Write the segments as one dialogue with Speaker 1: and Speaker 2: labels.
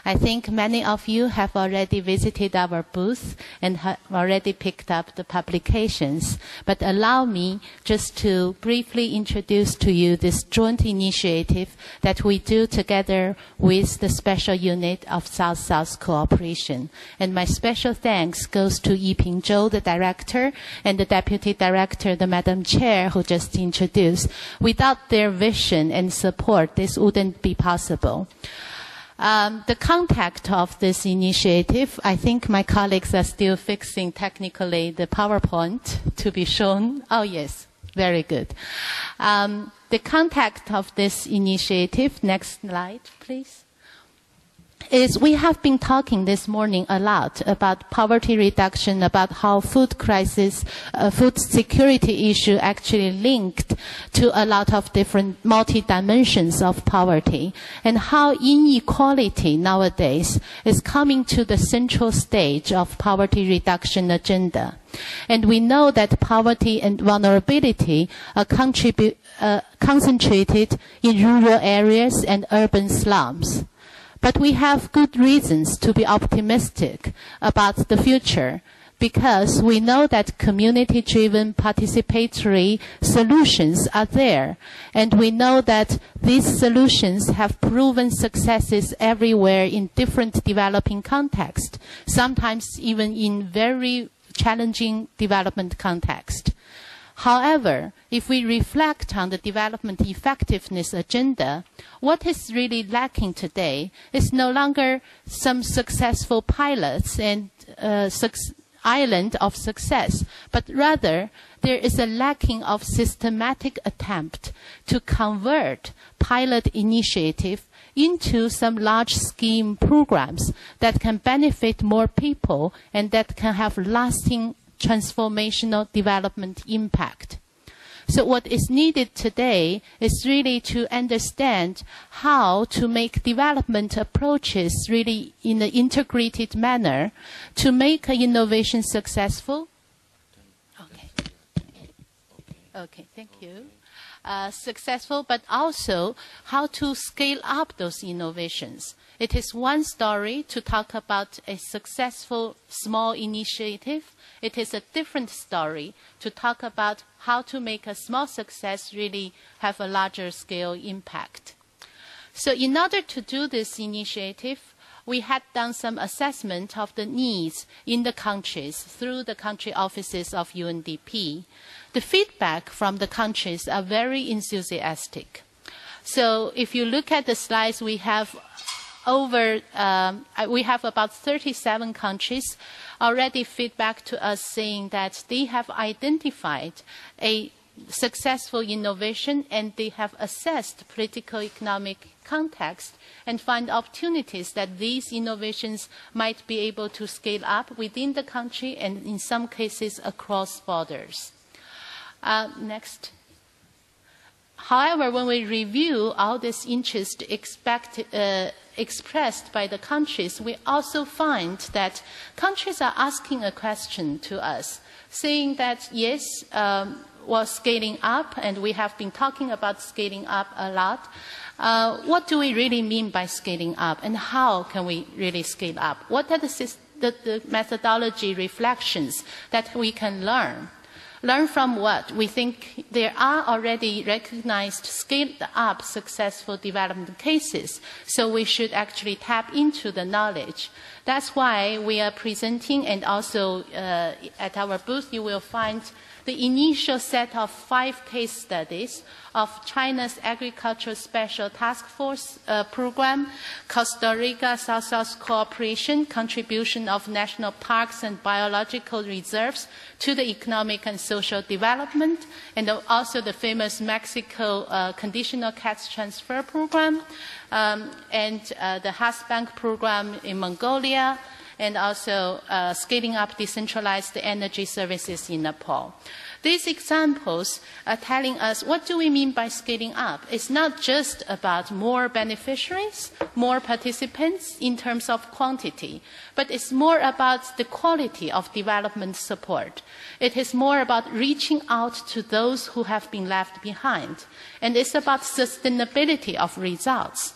Speaker 1: I think many of you have already visited our booth and have already picked up the publications. But allow me just to briefly introduce to you this joint initiative that we do together with the Special Unit of South-South Cooperation. And my special thanks goes to Yiping Zhou, the director, and the deputy director, the Madam Chair, who just introduced. Without their vision and support, this wouldn't be possible. The contact of this initiative, I think my colleagues are still fixing technically the PowerPoint to be shown. Oh, yes, very good. The contact of this initiative, next slide, please, is we have been talking this morning a lot about poverty reduction, about how food crisis, food security issue actually linked to a lot of different multi-dimensions of poverty, and how inequality nowadays is coming to the central stage of poverty reduction agenda. And we know that poverty and vulnerability are concentrated in rural areas and urban slums. But we have good reasons to be optimistic about the future, because we know that community-driven participatory solutions are there. And we know that these solutions have proven successes everywhere in different developing contexts, sometimes even in very challenging development context. However, if we reflect on the development effectiveness agenda, what is really lacking today is no longer some successful pilots and island of success, but rather there is a lacking of systematic attempt to convert pilot initiative into some large-scheme programs that can benefit more people and that can have lasting transformational development impact. So what is needed today is really to understand how to make development approaches really in an integrated manner to make an innovation successful. Okay, thank you. Successful, but also how to scale up those innovations. It is one story to talk about a successful small initiative. It is a different story to talk about how to make a small success really have a larger scale impact. So in order to do this initiative, we had done some assessment of the needs in the countries through the country offices of UNDP. The feedback from the countries are very enthusiastic. So if you look at the slides, we have about 37 countries already feedback to us saying that they have identified a successful innovation and they have assessed political economic context and find opportunities that these innovations might be able to scale up within the country and in some cases across borders. Next. However, when we review all this interest expressed by the countries, we also find that countries are asking a question to us, saying that, yes, we're scaling up, and we have been talking about scaling up a lot. What do we really mean by scaling up, and how can we really scale up? What are the methodology reflections that we can learn? Learn from what? We think there are already recognized scaled-up successful development cases, so we should actually tap into the knowledge. That's why we are presenting, and also at our booth you will find the initial set of 5 case studies of China's Agricultural Special Task Force program, Costa Rica South-South Cooperation, contribution of national parks and biological reserves to the economic and social development, and also the famous Mexico conditional cash transfer program, and the Hasbank program in Mongolia, and also scaling up decentralized energy services in Nepal. These examples are telling us what do we mean by scaling up. It's not just about more beneficiaries, more participants in terms of quantity, but it's more about the quality of development support. It is more about reaching out to those who have been left behind, and it's about sustainability of results.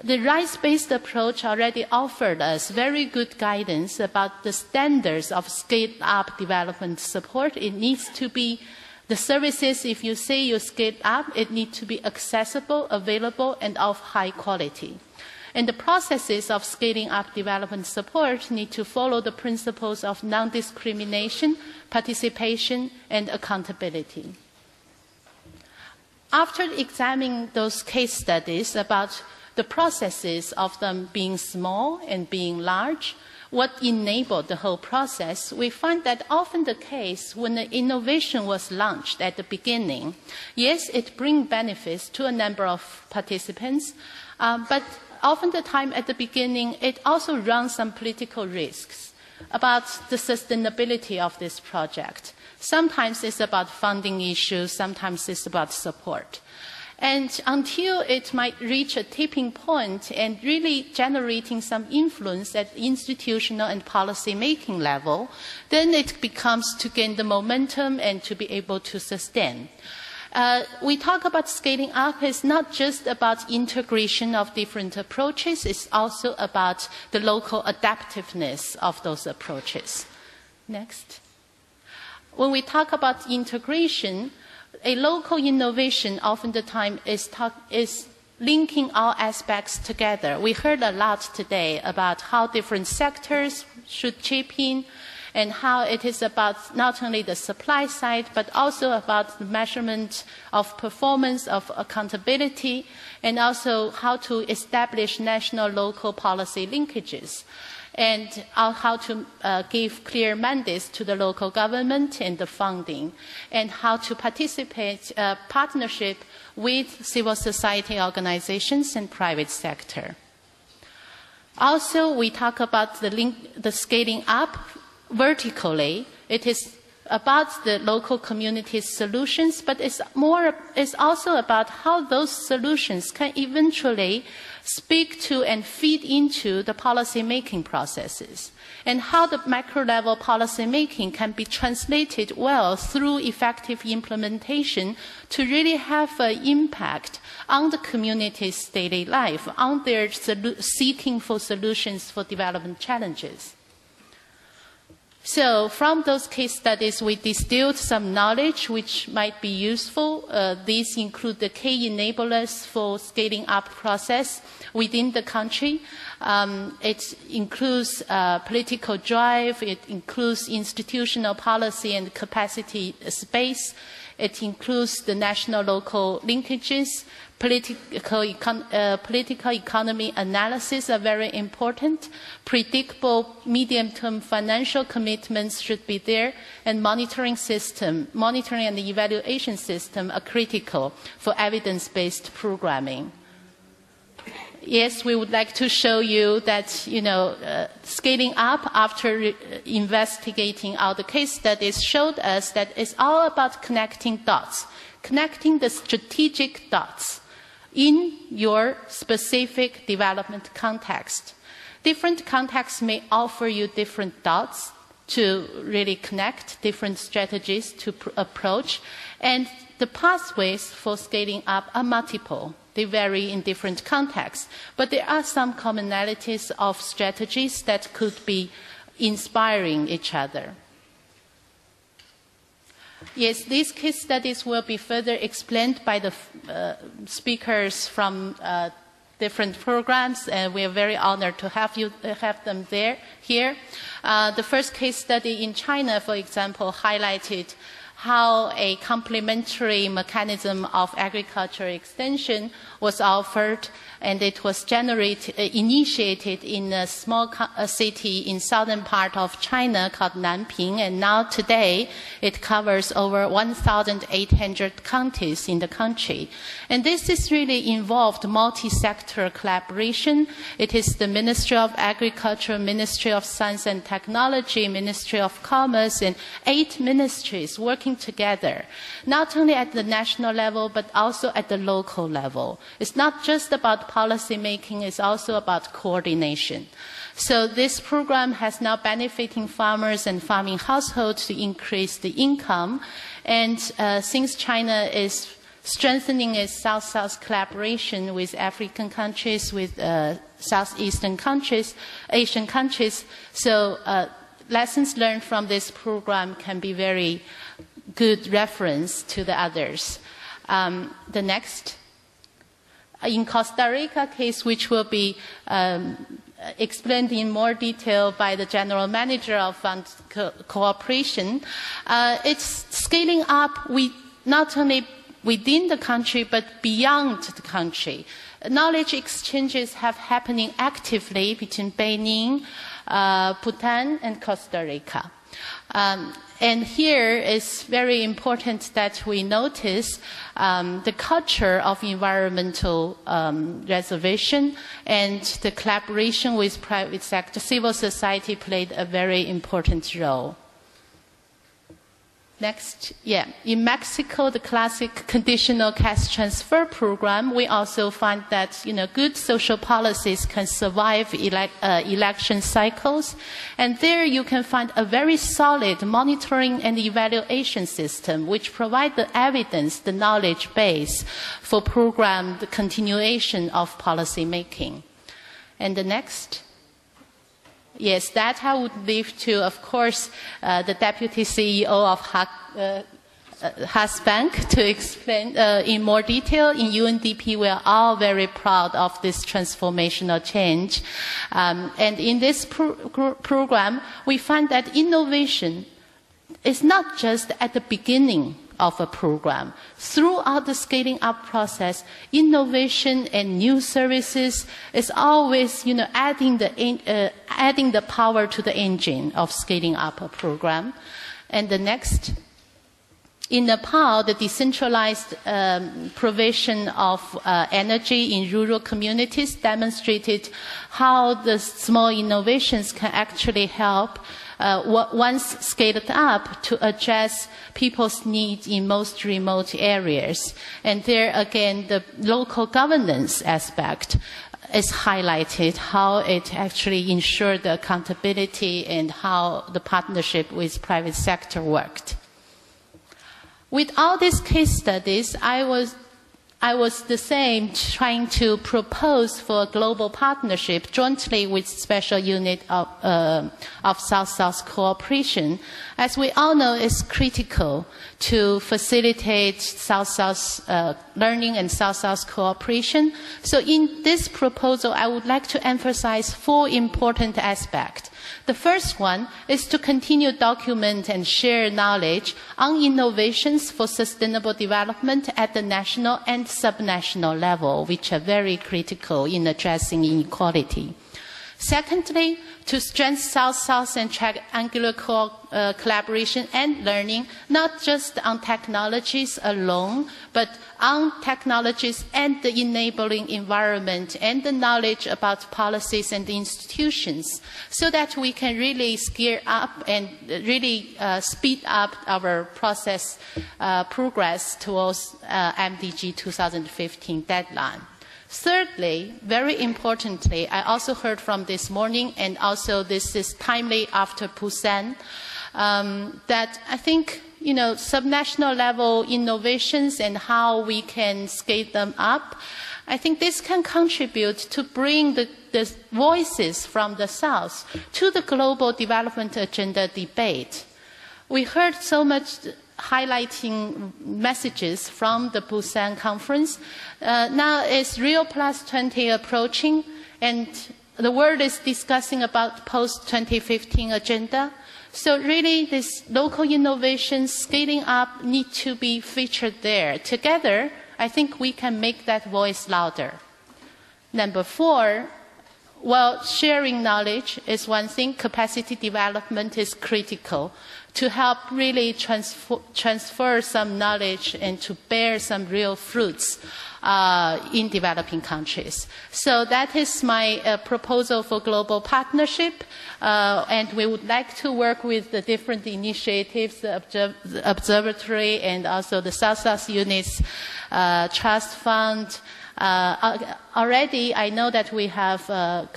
Speaker 1: The rice-based approach already offered us very good guidance about the standards of scaled-up development support. It needs to be, the services, if you say you scale up, it needs to be accessible, available, and of high quality. And the processes of scaling up development support need to follow the principles of non-discrimination, participation, and accountability. After examining those case studies about the processes of them being small and being large, what enabled the whole process, we find that often the case when the innovation was launched at the beginning, yes, it brings benefits to a number of participants, but often the time at the beginning, it also runs some political risks about the sustainability of this project. Sometimes it's about funding issues, sometimes it's about support. And until it might reach a tipping point and really generating some influence at institutional and policy-making level, then it becomes to gain the momentum and to be able to sustain. We talk about scaling up. It's not just about integration of different approaches. It's also about the local adaptiveness of those approaches. Next. When we talk about integration, a local innovation often the time is linking all aspects together. We heard a lot today about how different sectors should chip in and how it is about not only the supply side, but also about the measurement of performance, of accountability, and also how to establish national-local policy linkages, and how to give clear mandates to the local government and the funding, and how to participate partnership with civil society organizations and private sector. Also, we talk about the scaling up vertically. It is about the local community's solutions, but it's also about how those solutions can eventually speak to and feed into the policy-making processes, and how the macro-level policy-making can be translated well through effective implementation to really have an impact on the community's daily life, on their seeking for solutions for development challenges. So from those case studies, we distilled some knowledge which might be useful. These include the key enablers for scaling up process within the country. It includes political drive. It includes institutional policy and capacity space. It includes the national-local linkages. Political economy analysis are very important. Predictable medium-term financial commitments should be there, and monitoring and evaluation system are critical for evidence-based programming. Yes, we would like to show you that, scaling up after investigating all the case studies showed us that it's all about connecting dots, connecting the strategic dots in your specific development context. Different contexts may offer you different dots to really connect, different strategies to approach, and the pathways for scaling up are multiple. They vary in different contexts, but there are some commonalities of strategies that could be inspiring each other. Yes, these case studies will be further explained by the speakers from different programs, and we are very honored to have them here. The first case study in China, for example, highlighted how a complementary mechanism of agriculture extension was offered, and it was initiated in a small city in southern part of China called Nanping, and now today it covers over 1,800 counties in the country. And this is really involved multi-sector collaboration. It is the Ministry of Agriculture, Ministry of Science and Technology, Ministry of Commerce, and 8 ministries working together, not only at the national level, but also at the local level. It's not just about policy making, it's also about coordination. So this program has now benefiting farmers and farming households to increase the income. And since China is strengthening its South-South collaboration with African countries, with Southeastern countries, Asian countries. So lessons learned from this program can be very good reference to the others. The next, in Costa Rica case, which will be explained in more detail by the General Manager of Fund Cooperation, it's scaling up not only within the country but beyond the country. Knowledge exchanges have happening actively between Benin, Bhutan, and Costa Rica. And here it's very important that we notice the culture of environmental reservation, and the collaboration with private sector, civil society played a very important role. Next, in Mexico, the classic conditional cash transfer program, we also find that good social policies can survive election cycles, and there you can find a very solid monitoring and evaluation system which provide the evidence, the knowledge base for program the continuation of policy making. And the next. Yes, that I would leave to, of course, the Deputy CEO of Bank to explain in more detail. In UNDP, we are all very proud of this transformational change. And in this program, we find that innovation is not just at the beginning of a program. Throughout the scaling up process, innovation and new services is always, adding the power to the engine of scaling up a program. And the next, in Nepal, the decentralized provision of energy in rural communities demonstrated how the small innovations can actually help once scaled up to address people's needs in most remote areas. And there again, the local governance aspect is highlighted, how it actually ensured the accountability and how the partnership with private sector worked. With all these case studies, I was the same, trying to propose for a global partnership jointly with Special Unit of South-South Cooperation. As we all know, it's critical to facilitate South-South learning and South-South cooperation. So in this proposal, I would like to emphasize 4 important aspects. The first one is to continue document and share knowledge on innovations for sustainable development at the national and subnational level, which are very critical in addressing inequality. Secondly, to strengthen South-South and triangular collaboration and learning, not just on technologies alone, but on technologies and the enabling environment and the knowledge about policies and institutions, so that we can really scale up and really speed up our process progress towards MDG 2015 deadline. Thirdly, very importantly, I also heard from this morning, and also this is timely after Busan, that I think, subnational level innovations and how we can scale them up, I think this can contribute to bring the voices from the South to the global development agenda debate. We heard so much highlighting messages from the Busan conference. Now it's Rio Plus 20 approaching, and the world is discussing about post-2015 agenda. So really, this local innovations scaling up need to be featured there. Together, I think we can make that voice louder. Number 4, well, sharing knowledge is one thing. Capacity development is critical to help really transfer some knowledge and to bear some real fruits in developing countries. So that is my proposal for global partnership, and we would like to work with the different initiatives, the observatory and also the South-South Units Trust Fund. Already I know that we have a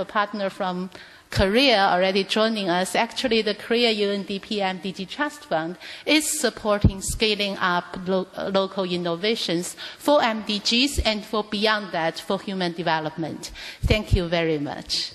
Speaker 1: partner from Korea already joining us. Actually, the Korea UNDP MDG Trust Fund is supporting scaling up local innovations for MDGs and for beyond that for human development. Thank you very much.